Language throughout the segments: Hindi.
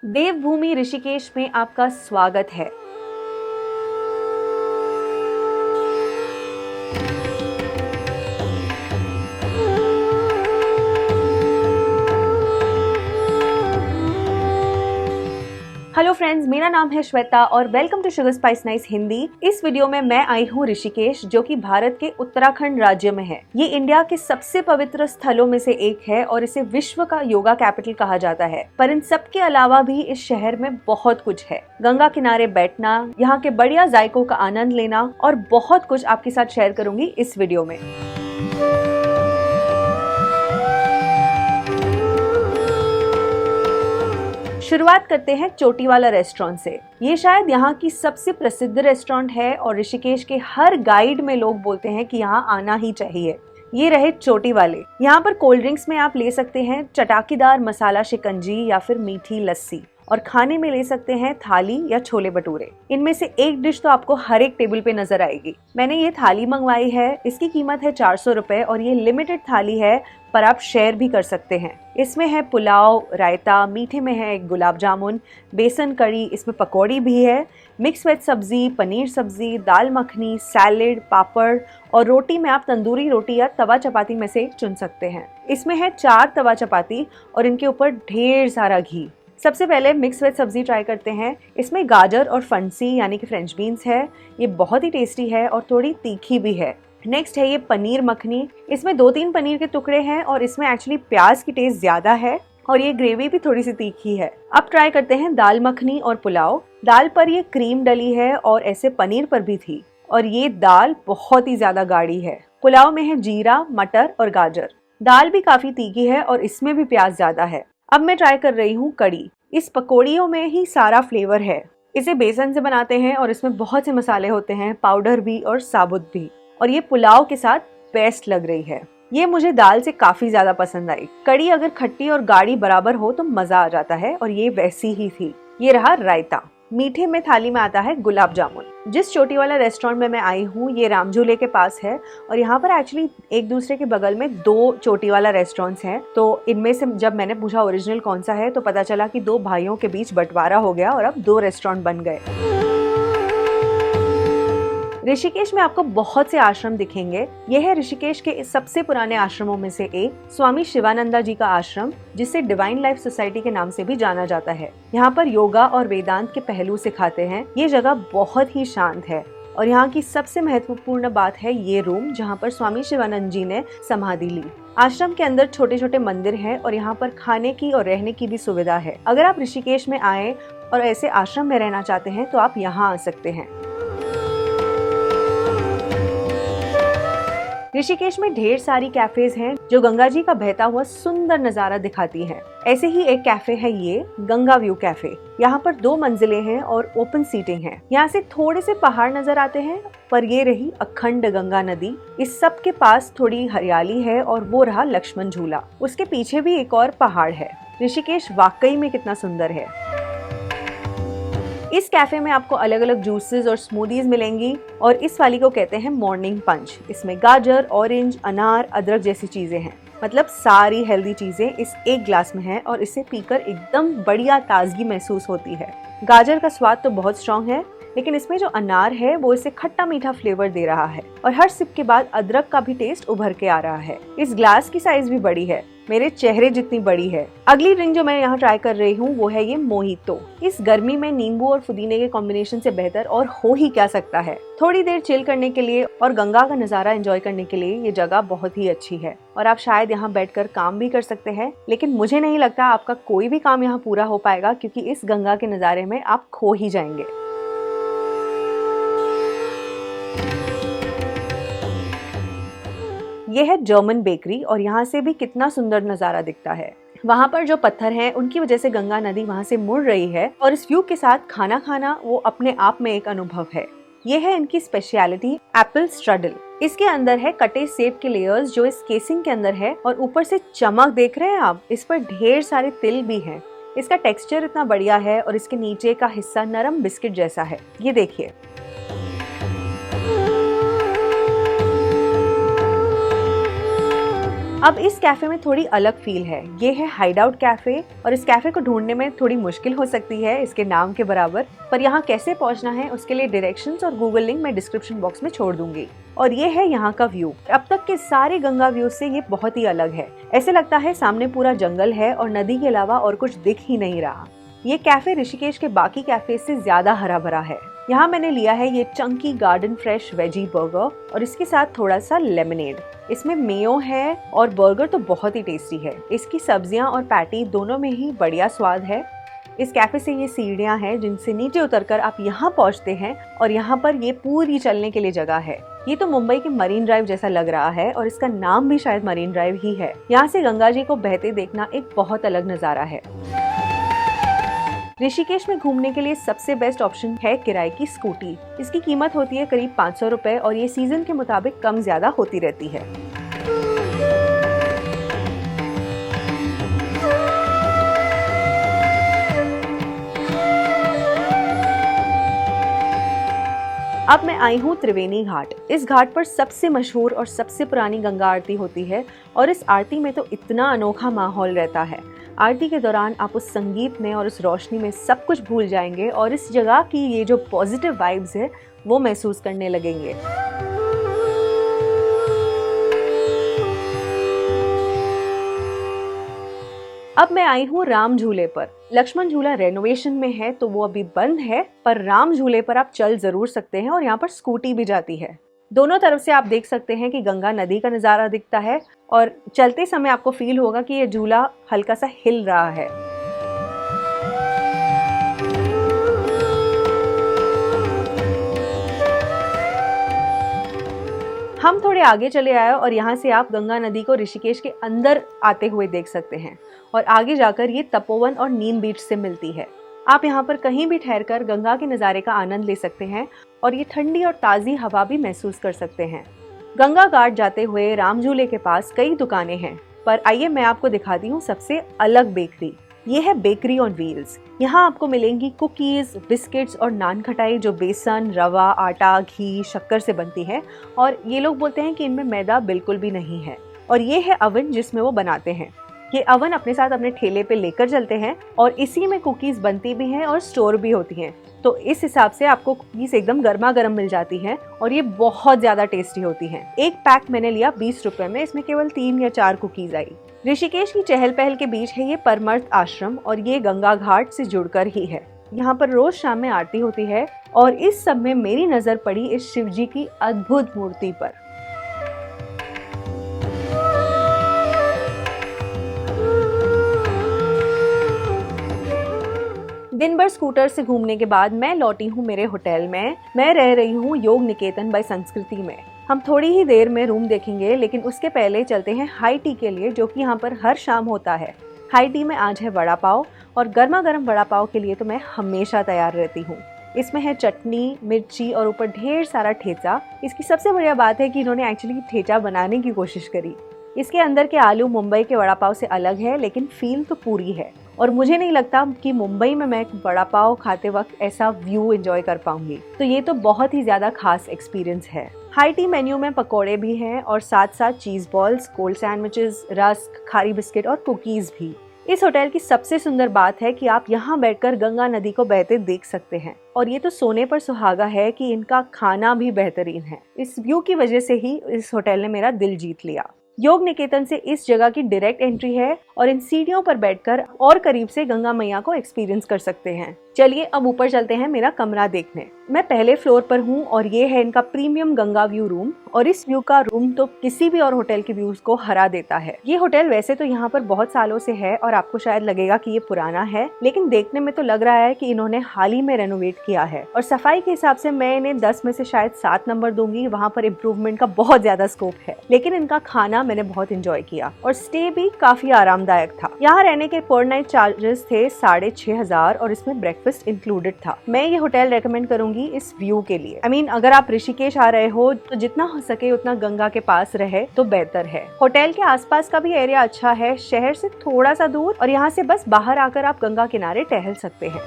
देवभूमि ऋषिकेश में आपका स्वागत है। हेलो फ्रेंड्स, मेरा नाम है श्वेता और welcome to sugar spice nice Hindi. इस वीडियो में मैं आई हूँ ऋषिकेश, जो कि भारत के उत्तराखंड राज्य में है। ये इंडिया के सबसे पवित्र स्थलों में से एक है और इसे विश्व का योगा कैपिटल कहा जाता है। पर इन सब के अलावा भी इस शहर में बहुत कुछ है। गंगा किनारे बैठना, यहाँ के बढ़िया जायकों का आनंद लेना और बहुत कुछ आपके साथ शेयर करूंगी इस वीडियो में। शुरुआत करते हैं चोटी वाला रेस्टोरेंट से। ये शायद यहाँ की सबसे प्रसिद्ध रेस्टोरेंट है और ऋषिकेश के हर गाइड में लोग बोलते हैं कि यहाँ आना ही चाहिए। ये रहे चोटी वाले। यहाँ पर कोल्ड ड्रिंक्स में आप ले सकते हैं चटाकीदार मसाला शिकंजी या फिर मीठी लस्सी, और खाने में ले सकते हैं थाली या छोले भटूरे। इनमें से एक डिश तो आपको हर एक टेबल पे नजर आएगी। मैंने ये थाली मंगवाई है। इसकी कीमत है 400 रुपए और ये लिमिटेड थाली है, पर आप शेयर भी कर सकते हैं। इसमें है पुलाव, रायता, मीठे में है एक गुलाब जामुन, बेसन कड़ी, इसमें पकौड़ी भी है, मिक्स वेज सब्जी, पनीर सब्जी, दाल मखनी, सैलेड, पापड़ और रोटी में आप तंदूरी रोटी या तवा चपाती में से चुन सकते हैं। इसमें है 4 तवा चपाती और इनके ऊपर ढेर सारा घी। सबसे पहले मिक्स वेज सब्जी ट्राई करते हैं। इसमें गाजर और फंसी यानी कि फ्रेंच बीन्स है। ये बहुत ही टेस्टी है और थोड़ी तीखी भी है। नेक्स्ट है ये पनीर मखनी। इसमें 2-3 पनीर के टुकड़े हैं और इसमें एक्चुअली प्याज की टेस्ट ज्यादा है और ये ग्रेवी भी थोड़ी सी तीखी है। अब ट्राई करते हैं दाल मखनी और पुलाव। दाल पर ये क्रीम डली है और ऐसे पनीर पर भी थी, और ये दाल बहुत ही ज्यादा गाढ़ी है। पुलाव में है जीरा, मटर और गाजर। दाल भी काफी तीखी है और इसमें भी प्याज ज्यादा है। अब मैं ट्राई कर रही हूँ कड़ी। इस पकौड़ियों में ही सारा फ्लेवर है। इसे बेसन से बनाते हैं और इसमें बहुत से मसाले होते हैं, पाउडर भी और साबुत भी, और ये पुलाव के साथ बेस्ट लग रही है। ये मुझे दाल से काफी ज्यादा पसंद आई। कड़ी अगर खट्टी और गाढ़ी बराबर हो तो मजा आ जाता है, और ये वैसी ही थी। ये रहा रायता। मीठे में थाली में आता है गुलाब जामुन। जिस चोटी वाला रेस्टोरेंट में मैं आई हूँ ये रामझूले के पास है, और यहाँ पर एक्चुअली एक दूसरे के बगल में 2 चोटी वाला रेस्टोरेंट्स हैं। तो इनमें से जब मैंने पूछा ओरिजिनल कौन सा है तो पता चला कि 2 भाइयों के बीच बंटवारा हो गया और अब 2 रेस्टोरेंट बन गए। ऋषिकेश में आपको बहुत से आश्रम दिखेंगे। यह है ऋषिकेश के सबसे पुराने आश्रमों में से एक, स्वामी शिवानंदा जी का आश्रम, जिसे डिवाइन लाइफ सोसाइटी के नाम से भी जाना जाता है। यहाँ पर योगा और वेदांत के पहलू सिखाते हैं। ये जगह बहुत ही शांत है और यहाँ की सबसे महत्वपूर्ण बात है ये रूम, जहाँ पर स्वामी शिवानंद जी ने समाधि ली। आश्रम के अंदर छोटे छोटे मंदिर हैं और यहाँ पर खाने की और रहने की भी सुविधा है। अगर आप ऋषिकेश में आए और ऐसे आश्रम में रहना चाहते हैं तो आप यहाँ आ सकते हैं। ऋषिकेश में ढेर सारी कैफेज हैं जो गंगा जी का बहता हुआ सुंदर नजारा दिखाती हैं। ऐसे ही एक कैफे है ये गंगा व्यू कैफे। यहाँ पर 2 मंजिलें हैं और ओपन सीटिंग है। यहाँ से थोड़े से पहाड़ नजर आते हैं, पर ये रही अखंड गंगा नदी। इस सब के पास थोड़ी हरियाली है और वो रहा लक्ष्मण झूला। उसके पीछे भी एक और पहाड़ है। ऋषिकेश वाकई में कितना सुंदर है। इस कैफे में आपको अलग अलग जूसेस और स्मूदीज मिलेंगी और इस वाली को कहते हैं मॉर्निंग पंच। इसमें गाजर, ऑरेंज, अनार, अदरक जैसी चीजें हैं। मतलब सारी हेल्दी चीजें इस एक ग्लास में है और इसे पीकर एकदम बढ़िया ताजगी महसूस होती है। गाजर का स्वाद तो बहुत स्ट्रॉन्ग है, लेकिन इसमें जो अनार है वो इसे खट्टा मीठा फ्लेवर दे रहा है और हर सिप के बाद अदरक का भी टेस्ट उभर के आ रहा है। इस ग्लास की साइज भी बड़ी है, मेरे चेहरे जितनी बड़ी है। अगली ड्रिंक जो मैं यहाँ ट्राई कर रही हूँ वो है ये मोहितो। इस गर्मी में नींबू और पुदीने के कॉम्बिनेशन से बेहतर और हो ही क्या सकता है। थोड़ी देर चिल करने के लिए और गंगा का नजारा एंजॉय करने के लिए ये जगह बहुत ही अच्छी है और आप शायद यहाँ बैठकर काम भी कर सकते हैं, लेकिन मुझे नहीं लगता आपका कोई भी काम यहाँ पूरा हो पाएगा, क्योंकि इस गंगा के नजारे में आप खो ही जाएंगे। यह है जर्मन बेकरी और यहाँ से भी कितना सुंदर नजारा दिखता है। वहाँ पर जो पत्थर हैं उनकी वजह से गंगा नदी वहाँ से मुड़ रही है और इस व्यू के साथ खाना खाना वो अपने आप में एक अनुभव है। ये है इनकी स्पेशलिटी एप्पल स्ट्रडल। इसके अंदर है कटे सेब के लेयर्स जो इस केसिंग के अंदर है और ऊपर से चमक देख रहे हैं आप, इस पर ढेर सारे तिल भी हैं। इसका टेक्सचर इतना बढ़िया है और इसके नीचे का हिस्सा नरम बिस्किट जैसा है। ये देखिए। अब इस कैफे में थोड़ी अलग फील है। ये है हाइड आउट कैफे और इस कैफे को ढूंढने में थोड़ी मुश्किल हो सकती है इसके नाम के बराबर, पर यहाँ कैसे पहुँचना है उसके लिए डायरेक्शंस और गूगल लिंक मैं डिस्क्रिप्शन बॉक्स में छोड़ दूंगी। और ये है यहाँ का व्यू। अब तक के सारे गंगा व्यू से ये बहुत ही अलग है। ऐसे लगता है सामने पूरा जंगल है और नदी के अलावा और कुछ दिख ही नहीं रहा। ये कैफे ऋषिकेश के बाकी कैफे से ज्यादा हरा भरा है। यहाँ मैंने लिया है ये Chunky garden fresh veggie burger और इसके साथ थोड़ा सा लेमनेड। इसमें मेयो है और बर्गर तो बहुत ही टेस्टी है। इसकी सब्जियां और पैटी दोनों में ही बढ़िया स्वाद है। इस कैफे से ये सीढ़ियां हैं जिनसे नीचे उतरकर आप यहाँ पहुँचते हैं और यहाँ पर ये पूरी चलने के लिए जगह है। ये तो मुंबई के मरीन ड्राइव जैसा लग रहा है और इसका नाम भी शायद मरीन ड्राइव ही है। यहाँ से गंगा जी को बहते देखना एक बहुत अलग नजारा है। ऋषिकेश में घूमने के लिए सबसे बेस्ट ऑप्शन है किराए की स्कूटी। इसकी कीमत होती है करीब 500 रुपए और ये सीजन के मुताबिक कम ज्यादा होती रहती है। अब मैं आई हूँ त्रिवेणी घाट। इस घाट पर सबसे मशहूर और सबसे पुरानी गंगा आरती होती है और इस आरती में तो इतना अनोखा माहौल रहता है। आरती के दौरान आप उस संगीत में और उस रोशनी में सब कुछ भूल जाएंगे और इस जगह की ये जो पॉजिटिव वाइब्स है वो महसूस करने लगेंगे। अब मैं आई हूँ राम झूले पर। लक्ष्मण झूला रेनोवेशन में है तो वो अभी बंद है, पर राम झूले पर आप चल जरूर सकते हैं और यहाँ पर स्कूटी भी जाती है। दोनों तरफ से आप देख सकते हैं कि गंगा नदी का नजारा दिखता है और चलते समय आपको फील होगा कि ये झूला हल्का सा हिल रहा है। हम थोड़े आगे चले आए और यहाँ से आप गंगा नदी को ऋषिकेश के अंदर आते हुए देख सकते हैं और आगे जाकर ये तपोवन और नीम बीच से मिलती है। आप यहाँ पर कहीं भी ठहरकर गंगा के नज़ारे का आनंद ले सकते हैं और ये ठंडी और ताज़ी हवा भी महसूस कर सकते हैं। गंगा घाट जाते हुए राम झूले के पास कई दुकानें हैं, पर आइए मैं आपको दिखाती हूँ सबसे अलग बेकरी। ये है बेकरी ऑन व्हील्स। यहाँ आपको मिलेंगी कुकीज, बिस्किट्स और नान खटाई जो बेसन, रवा, आटा, घी, शक्कर से बनती है और ये लोग बोलते हैं कि इनमें मैदा बिल्कुल भी नहीं है। और ये है अवन जिसमें वो बनाते हैं। ये अवन अपने साथ अपने ठेले पे लेकर चलते हैं और इसी में कुकीज बनती भी हैं और स्टोर भी होती हैं। तो इस हिसाब से आपको कुकीज एकदम गर्मा गर्म मिल जाती हैं और ये बहुत ज्यादा टेस्टी होती हैं। एक पैक मैंने लिया 20 रुपए में, इसमें केवल 3 या 4 कुकीज आई। ऋषिकेश की चहल पहल के बीच है ये परमर्थ आश्रम और ये गंगा घाट से जुड़कर ही है। यहाँ पर रोज शाम में आरती होती है और इस सब में मेरी नजर पड़ी इस शिव जी की अद्भुत मूर्ति पर। दिन भर स्कूटर से घूमने के बाद मैं लौटी हूँ मेरे होटल में। मैं रह रही हूँ योग निकेतन बाय संस्कृति में। हम थोड़ी ही देर में रूम देखेंगे, लेकिन उसके पहले चलते हैं हाई टी के लिए, जो कि यहाँ पर हर शाम होता है। हाई टी में आज है वड़ा पाव और गर्मा गर्म वड़ा पाव के लिए तो मैं हमेशा तैयार रहती हूँ। इसमें है चटनी, मिर्ची और ऊपर ढेर सारा ठेचा। इसकी सबसे बढ़िया बात है कि इन्होंने एक्चुअली ठेचा बनाने की कोशिश करी। इसके अंदर के आलू मुंबई के वड़ा पाव से अलग है, लेकिन फील तो पूरी है और मुझे नहीं लगता कि मुंबई में मैं वड़ा पाव खाते वक्त ऐसा व्यू एंजॉय कर पाऊंगी। तो ये तो बहुत ही ज्यादा खास एक्सपीरियंस है। हाई टी मेन्यू में पकोड़े भी हैं और साथ साथ cheese balls, cold sandwiches, rusk, khari biscuit और कुकीज भी। इस होटल की सबसे सुंदर बात है कि आप यहाँ बैठकर गंगा नदी को बहते देख सकते हैं और ये तो सोने पर सुहागा है कि इनका खाना भी बेहतरीन है। इस व्यू की वजह से ही इस होटल ने मेरा दिल जीत लिया। योग निकेतन से इस जगह की डायरेक्ट एंट्री है और इन सीढ़ियों पर बैठकर और करीब से गंगा मैया को एक्सपीरियंस कर सकते हैं। चलिए अब ऊपर चलते हैं मेरा कमरा देखने। मैं पहले फ्लोर पर हूँ और ये है इनका प्रीमियम गंगा व्यू रूम और इस व्यू का रूम तो किसी भी और होटल के व्यूज को हरा देता है। ये होटल वैसे तो यहाँ पर बहुत सालों से है और आपको शायद लगेगा कि ये पुराना है, लेकिन देखने में तो लग रहा है कि इन्होंने हाल ही में रेनोवेट किया है और सफाई के हिसाब से मैं इन्हें 10 में से शायद 7 नंबर दूंगी। वहाँ पर इम्प्रूवमेंट का बहुत ज्यादा स्कोप है, लेकिन इनका खाना मैंने बहुत इंजॉय किया और स्टे भी काफी आरामदायक था। यहाँ रहने के पर नाइट चार्जेस थे 6,500 और इसमें ब्रेकफास्ट इंक्लूडेड था। मैं ये होटल रेकमेंड करूंगी इस व्यू के लिए। अगर आप ऋषिकेश आ रहे हो तो जितना हो सके उतना गंगा के पास रहे तो बेहतर है। होटल के आसपास का भी एरिया अच्छा है, शहर से थोड़ा सा दूर, और यहाँ से बस बाहर आकर आप गंगा किनारे टहल सकते हैं।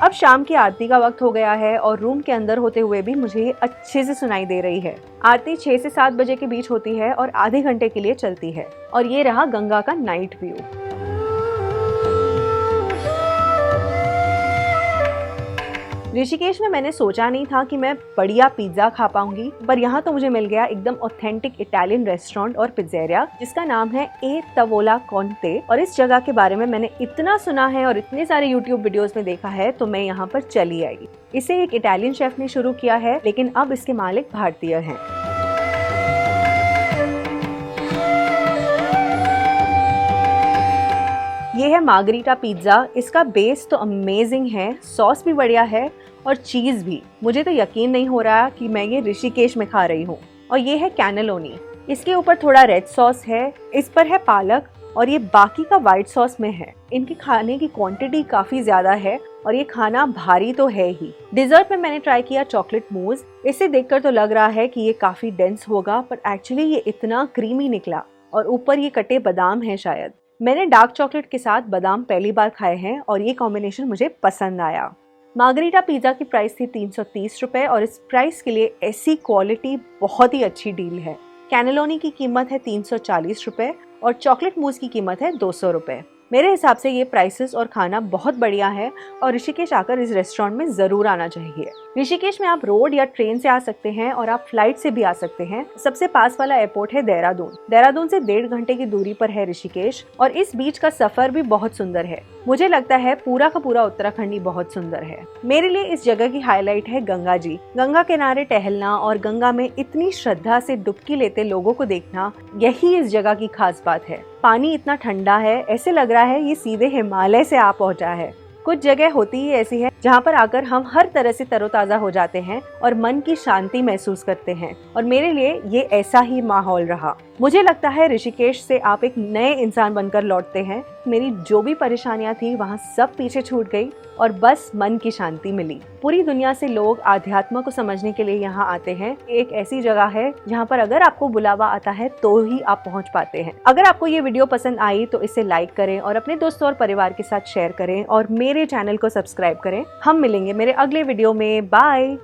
अब शाम की आरती का वक्त हो गया है और रूम के अंदर होते हुए भी मुझे ये अच्छे से सुनाई दे रही है। आरती 6 से 7 बजे के बीच होती है और आधे घंटे के लिए चलती है। और ये रहा गंगा का नाइट व्यू। ऋषिकेश में मैंने सोचा नहीं था कि मैं बढ़िया पिज्जा खा पाऊंगी, पर यहाँ तो मुझे मिल गया एकदम ऑथेंटिक इटालियन रेस्टोरेंट और पिज्जेरिया, जिसका नाम है ए तवोला कॉन्टे। और इस जगह के बारे में मैंने इतना सुना है और इतने सारे यूट्यूब वीडियोस में देखा है, तो मैं यहाँ पर चली आई। इसे एक इटालियन शेफ ने शुरू किया है, लेकिन अब इसके मालिक भारतीय हैं। ये है मार्गरीटा पिज्जा। इसका बेस तो अमेजिंग है, सॉस भी बढ़िया है और चीज भी। मुझे तो यकीन नहीं हो रहा कि मैं ये ऋषिकेश में खा रही हूँ। और ये है कैनेलोनी। इसके ऊपर थोड़ा रेड सॉस है, इस पर है पालक और ये बाकी का व्हाइट सॉस में है। इनके खाने की क्वांटिटी काफी ज्यादा है और ये खाना भारी तो है ही। डिजर्ट में मैंने ट्राई किया चॉकलेट मूज। इसे देखकर तो लग रहा है कि ये काफी डेंस होगा, पर एक्चुअली ये इतना क्रीमी निकला। और ऊपर ये कटे बादाम है शायद। मैंने डार्क चॉकलेट के साथ बादाम पहली बार खाए हैं और ये कॉम्बिनेशन मुझे पसंद आया। मार्गरीटा पिज्जा की प्राइस थी 330 रुपए और इस प्राइस के लिए ऐसी क्वालिटी बहुत ही अच्छी डील है। कैनेलोनी की कीमत है 340 रुपए और चॉकलेट मूस की कीमत है 200 रुपए। मेरे हिसाब से ये प्राइसेस और खाना बहुत बढ़िया है और ऋषिकेश आकर इस रेस्टोरेंट में जरूर आना चाहिए। ऋषिकेश में आप रोड या ट्रेन से आ सकते हैं और आप फ्लाइट से भी आ सकते हैं। सबसे पास वाला एयरपोर्ट है देहरादून। देहरादून से 1.5 घंटे की दूरी पर है ऋषिकेश और इस बीच का सफर भी बहुत सुंदर है। मुझे लगता है पूरा का पूरा उत्तराखंड ही बहुत सुंदर है। मेरे लिए इस जगह की हाईलाइट है गंगा जी। गंगा किनारे टहलना और गंगा में इतनी श्रद्धा से डुबकी लेते लोगों को देखना, यही इस जगह की खास बात है। पानी इतना ठंडा है, ऐसे लग रहा है ये सीधे हिमालय से आ पहुंचा है। कुछ जगह होती ही ऐसी है जहाँ पर आकर हम हर तरह से तरोताजा हो जाते हैं और मन की शांति महसूस करते हैं। और मेरे लिए ये ऐसा ही माहौल रहा। मुझे लगता है ऋषिकेश से आप एक नए इंसान बनकर लौटते हैं। मेरी जो भी परेशानियां थी वहाँ सब पीछे छूट गई और बस मन की शांति मिली। पूरी दुनिया से लोग आध्यात्म को समझने के लिए यहाँ आते हैं। एक ऐसी जगह है जहाँ पर अगर आपको बुलावा आता है तो ही आप पहुँच पाते हैं। अगर आपको ये वीडियो पसंद आई तो इसे लाइक करें और अपने दोस्तों और परिवार के साथ शेयर करें और मेरे चैनल को सब्सक्राइब करें। हम मिलेंगे मेरे अगले वीडियो में। बाय।